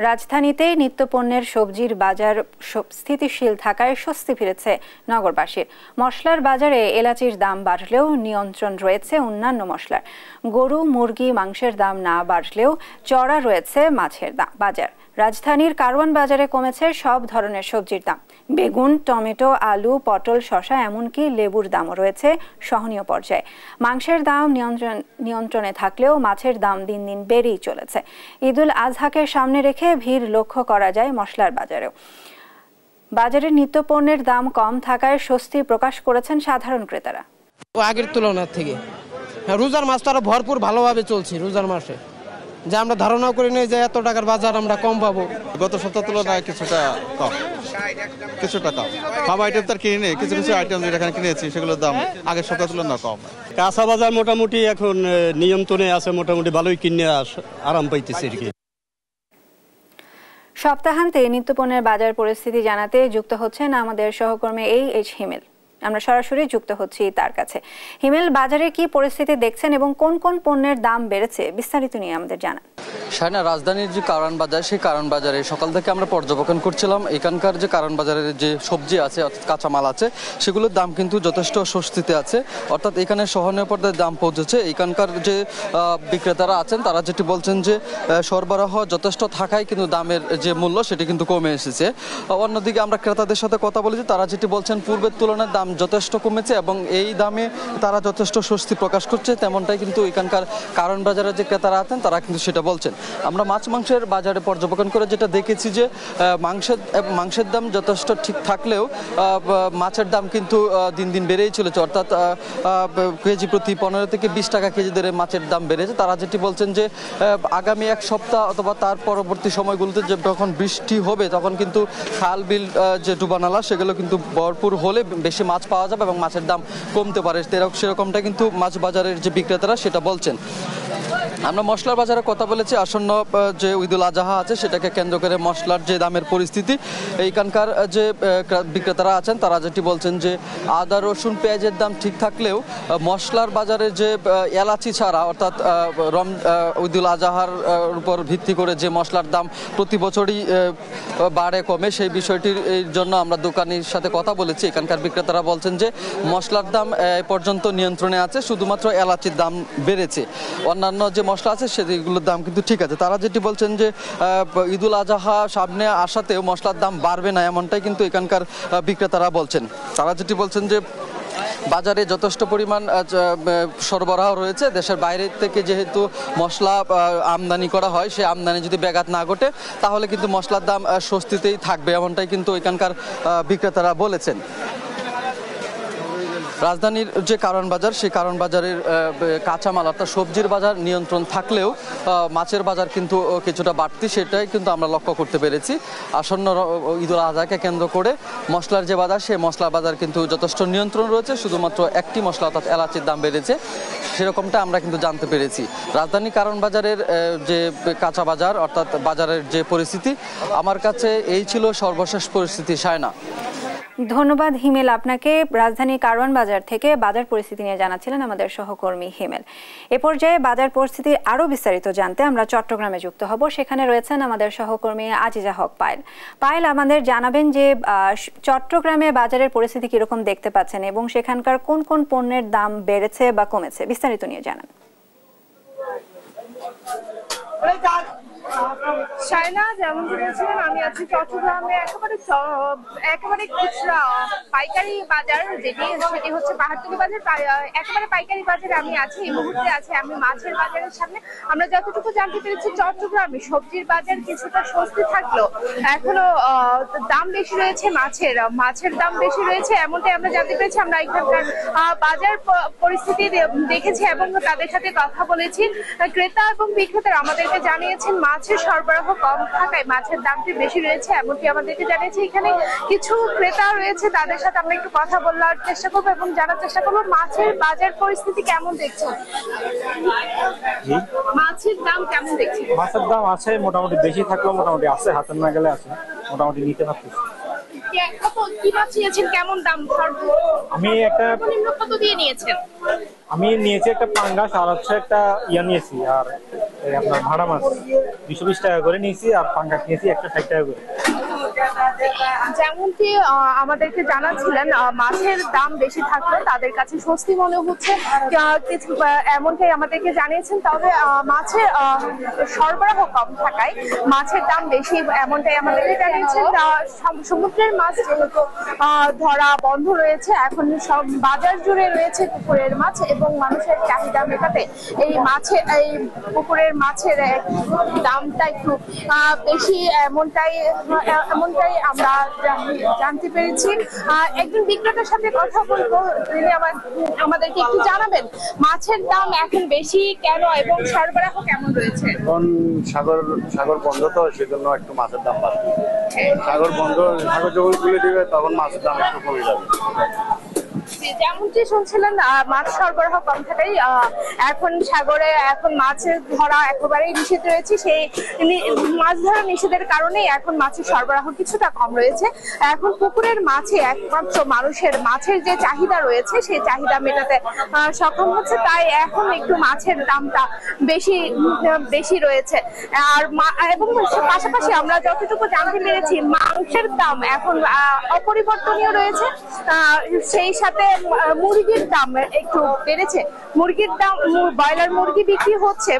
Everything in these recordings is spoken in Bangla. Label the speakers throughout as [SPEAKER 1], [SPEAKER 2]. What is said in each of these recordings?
[SPEAKER 1] রাজধানীতে নিত্যপণ্যের সবজির বাজার স্থিতিশীল থাকায় স্বস্তি ফিরেছে নগরবাসীর। মশলার বাজারে এলাচির দাম বাড়লেও নিয়ন্ত্রণ রয়েছে অন্যান্য মশলার। গরু, মুরগি, মাংসের দাম না বাড়লেও চড়া রয়েছে মাছের বাজার। রাজধানীর কারওয়ান বাজারে কমেছে সব ধরনের সবজির দাম। বেগুন, টমেটো, আলু, পটল, শসা এমনকি লেবুর দামও রয়েছে সহনীয় পর্যায়ে। মাংসের দাম নিয়ন্ত্রণে থাকলেও মাছের দাম দিন দিন বেড়েই চলেছে। ঈদুল আজহাকে সামনে রেখে ভিড় লক্ষ্য করা যায় মশলার বাজারেও। বাজারে নিত্যপণ্যের দাম কম থাকায় স্বস্তি প্রকাশ করেছেন সাধারণ ক্রেতারা।
[SPEAKER 2] আগের তুলনার থেকে রোজার মাস তো আরো ভরপুর ভালোভাবে চলছে। রোজার মাসে যে আমরা ধারণা করি না যে এত টাকার বাজার আমরা কম পাবো।
[SPEAKER 3] গত সপ্তাহ তুলনায় কিছুটা কম। সব আইটেম তার কিনে নেই, কিছু কিছু আইটেম যেটা এখানে কিনেছি সেগুলোর দাম আগের সপ্তাহ তুলনায় কম।
[SPEAKER 4] কাঁচা বাজার মোটামুটি এখন নিয়ন্ত্রণে আছে, মোটামুটি ভালোই কিনে আরাম পাইতেছে আর কি।
[SPEAKER 1] সপ্তাহান্তে নিত্যপণ্যের বাজার পরিস্থিতি জানাতে যুক্ত হচ্ছেন আমাদের সহকর্মী এইচ হিমেল। আমরা সরাসরি যুক্ত হচ্ছি তার কাছে। হিমেল, বাজারে কি পরিস্থিতি দেখছেন এবং কোন কোন পণ্যের দাম বেড়েছে বিস্তারিত নিয়ে আমাদের জানান।
[SPEAKER 5] শায়না, রাজধানীর যে কারওয়ান বাজার, সেই কারওয়ান বাজারে সকাল থেকে আমরা পর্যবেক্ষণ করছিলাম। এখানকার যে কারওয়ান বাজারের যে সবজি আছে অর্থাৎ কাঁচামাল আছে সেগুলোর দাম কিন্তু যথেষ্ট স্বস্তিতে আছে, অর্থাৎ এখানে সহনীয় পর্যায়ে দাম পৌঁছেছে। এখানকার যে বিক্রেতারা আছেন তারা যেটি বলছেন যে সরবরাহ যথেষ্ট থাকায় কিন্তু দামের যে মূল্য সেটি কিন্তু কমে এসেছে। অন্যদিকে আমরা ক্রেতাদের সাথে কথা বলেছি, তারা যেটি বলছেন পূর্বের তুলনায় দাম যথেষ্ট কমেছে এবং এই দামে তারা যথেষ্ট স্বস্তি প্রকাশ করছে। তেমনটাই কিন্তু এখানকার কারওয়ান বাজারের যে ক্রেতারা আছেন তারা কিন্তু সেটা বলছেন। আমরা মাংসের বাজারে পর্যবেক্ষণ করে যেটা দেখেছি যে মাংসের দাম যথেষ্ট ঠিক থাকলেও মাছের দাম কিন্তু দিন দিন বেড়েই চলেছে, অর্থাৎ কেজি প্রতি 15 থেকে 20 টাকা কেজি ধরে মাছের দাম বেড়েছে। তারা যেটি বলছেন যে আগামী এক সপ্তাহ অথবা তার পরবর্তী সময়গুলোতে যখন বৃষ্টি হবে তখন কিন্তু খাল বিল যে ডুবানালা সেগুলো কিন্তু ভরপুর হলে বেশি মাছ পাওয়া যাবে এবং মাছের দাম কমতে পারে, সেরকমটা কিন্তু মাছ বাজারের যে বিক্রেতারা সেটা বলছেন। আমরা মশলার বাজারে কথা বলেছি। আসন্ন যে ঈদুল আজহা আছে সেটাকে কেন্দ্র করে মশলার যে দামের পরিস্থিতি, এইখানকার যে বিক্রেতারা আছেন তারা যেটি বলছেন যে আদা, রসুন, পেঁয়াজের দাম ঠিক থাকলেও মশলার বাজারে যে এলাচি ছাড়া অর্থাৎ ঈদুল আজহার উপর ভিত্তি করে যে মশলার দাম প্রতি বছরই বাড়ে কমে, সেই বিষয়টির জন্য আমরা দোকানির সাথে কথা বলেছি। এখানকার বিক্রেতারা বলছেন যে মশলার দাম এ পর্যন্ত নিয়ন্ত্রণে আছে, শুধুমাত্র এলাচির দাম বেড়েছে। অন্যান্য যে মশলা আছে সেগুলোর দাম কিন্তু ঠিক আছে। তারা যেটি বলছেন যে ঈদুল আজহা সামনে আসাতেও মশলার দাম বাড়বে না, এমনটাই কিন্তু এখানকার বিক্রেতারা বলছেন। তারা যেটি বলছেন যে বাজারে যথেষ্ট পরিমাণ সরবরাহ রয়েছে। দেশের বাইরে থেকে যেহেতু মশলা আমদানি করা হয়, সে আমদানি যদি ব্যাঘাত না ঘটে তাহলে কিন্তু মশলার দাম স্বস্তিতেই থাকবে, এমনটাই কিন্তু এখানকার বিক্রেতারা বলেছেন। রাজধানীর যে কারওয়ান বাজার, সেই কারওয়ান বাজারের কাঁচামাল অর্থাৎ সবজির বাজার নিয়ন্ত্রণ থাকলেও মাছের বাজার কিন্তু কিছুটা বাড়তি, সেটাই কিন্তু আমরা লক্ষ্য করতে পেরেছি। আসন্ন ঈদুল আজহাকে কেন্দ্র করে মশলার যে বাজার, সেই মশলার বাজার কিন্তু যথেষ্ট নিয়ন্ত্রণ রয়েছে। শুধুমাত্র একটি মশলা অর্থাৎ এলাচির দাম বেড়েছে, সেরকমটা আমরা কিন্তু জানতে পেরেছি। রাজধানী কারওয়ান বাজারের যে কাঁচা বাজার অর্থাৎ বাজারের যে পরিস্থিতি, আমার কাছে এই ছিল সর্বশেষ পরিস্থিতি। শায়না,
[SPEAKER 1] ধন্যবাদ হিমেল আপনাকে। রাজধানী কারওয়ান বাজার থেকে বাজার পরিস্থিতি নিয়ে জানাচ্ছিলেন আমাদের সহকর্মী হিমেল। এ পর্যায়ে বাজার পরিস্থিতি আরো বিস্তারিত জানতে আমরা চট্টগ্রামে যুক্ত হব। সেখানে রয়েছেন আমাদের সহকর্মী আজিজা হক পায়েল। আমাদের জানাবেন যে চট্টগ্রামে বাজারের পরিস্থিতি কিরকম দেখতে পাচ্ছেন এবং সেখানকার কোন কোন পণ্যের দাম বেড়েছে বা কমেছে, বিস্তারিত নিয়ে জানান।
[SPEAKER 6] শায়না, যেমন বলেছিলেন আমি আছি চট্টগ্রামে একেবারে খুচরা পাইকারি বাজার, সেটি হচ্ছে পাহাড়তলী বাজার। একেবারে পাইকারি বাজারে আমি আছি, এই মুহূর্তে আছি আমি মাছের বাজারের সামনে। আমরা যতটুকু জানতে পেরেছি চট্টগ্রামে সবজির বাজার কিছুটা স্বস্তি থাকলো এখনো দাম বেশি রয়েছে, মাছের দাম বেশি রয়েছে, এমনটাই আমরা জানতে পেরেছি। আমরা এখানকার বাজার পরিস্থিতি দেখেছি এবং তাদের সাথে কথা বলেছি। ক্রেতা এবং বিক্রেতারা আমাদেরকে জানিয়েছেন মাছের সরবরাহ কম থাকায় মাছের দামটি বেশি রয়েছে, এমনটি আমাদেরকে জানিয়েছে। এখানে কিছু ক্রেতা রয়েছে, তাদের সাথে আমরা একটু কথা বলার চেষ্টা করবো এবং জানার চেষ্টা করবো মাছের বাজার পরিস্থিতি কেমন দেখছেন। মাছের দাম কেমন দেখছেন?
[SPEAKER 7] মাছের দাম আছে মোটামুটি, বেশি থাকলেও মোটামুটি আছে, হাতের না গেলে আছে, মোটামুটি নিতে পারতেছি।
[SPEAKER 6] কি মাছ নিয়েছেন, কেমন দাম?
[SPEAKER 7] আমি একটা
[SPEAKER 6] কত দিয়ে নিয়েছেন?
[SPEAKER 7] আমি নিয়েছি একটা পাঙ্গাস আর হচ্ছে একটা নিয়েছি, আর আপনার ভাড়া মাছ 220 টাকা করে নিয়েছি, আর পাঙ্গাস নিয়েছি 160 টাকা করে।
[SPEAKER 6] যেমনটি আমাদেরকে জানাচ্ছিলেন, মাছের দাম বেশি থাকলেও তাদের কাছে স্বস্তি মনে হচ্ছে, কিছু এমনটাই আমাদেরকে জানিয়েছেন। তবে মাছের সরবরাহ কম থাকায় মাছের দাম বেশি, এমনটাই আমাদেরকে জানিয়েছেন। সমুদ্রের মাছ যেহেতু ধরা বন্ধ রয়েছে, এখন সব বাজার জুড়ে রয়েছে পুকুরের মাছ, এবং মানুষের চাহিদা মেটাতে এই পুকুরের মাছের দামটা একটু বেশি, এমনটাই আমরা জানতে পেরেছি। একজন বিক্রেতার সাথে কথা বলবো, তিনি আমাদেরকে একটু জানাবেন মাছের দাম এখন বেশি কেন এবং সরবরাহ কেমন রয়েছে।
[SPEAKER 8] এখন সাগর বন্ধ, তো সেজন্য একটু মাছের দাম বাড়বে। সাগর যখন খুলে দিবে তখন মাছের দাম একটু কমে যাবে।
[SPEAKER 6] যেমনটি শুনছিলেন, মাছ সরবরাহ কম থাকায় এখন সাগরে মাছের ধরা একেবারেই নিষেধ রয়েছে। সেই মাছ ধরা নিষেধের কারণেই এখন মাছের সরবরাহ কিছুটা কম রয়েছে। এখন পুকুরের মাছে একমাত্র মানুষের মাছের যে চাহিদা রয়েছে সেই চাহিদা মেটাতে সক্ষম হচ্ছে, তাই এখন একটু মাছের দামটা বেশি রয়েছে। আর এবং পাশাপাশি আমরা যতটুকু জানতে পেরেছি, মাংসের দাম এখন অপরিবর্তনীয় রয়েছে। সেই সাথে মুরগির দাম একটু বেড়েছে। মুরগির দাম, ব্রয়লার মুরগি বিক্রি হচ্ছে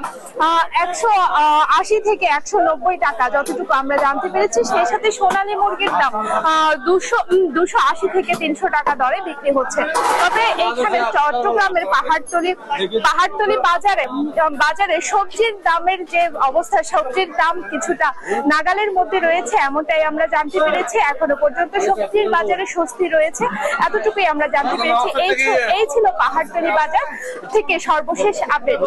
[SPEAKER 6] 180 থেকে 190 টাকা, যতটুকু আমরা জানতে পেরেছি। সেই সাথে সোনালী মুরগির দাম 280 থেকে 300 টাকা দরে বিক্রি হচ্ছে। তবে এইখানে চট্টগ্রামের পাহাড়তলি বাজারে সবজির দামের যে অবস্থা, সবজির দাম কিছুটা নাগালের মধ্যে রয়েছে, এমনটাই আমরা জানতে পেরেছি। এখনো পর্যন্ত সবজির বাজারে স্বস্তি রয়েছে, এতটুকুই আমরা জানতে পেরেছি। এই ছিল পাহাড়তলি বাজার থেকে সর্বশেষ আপডেট।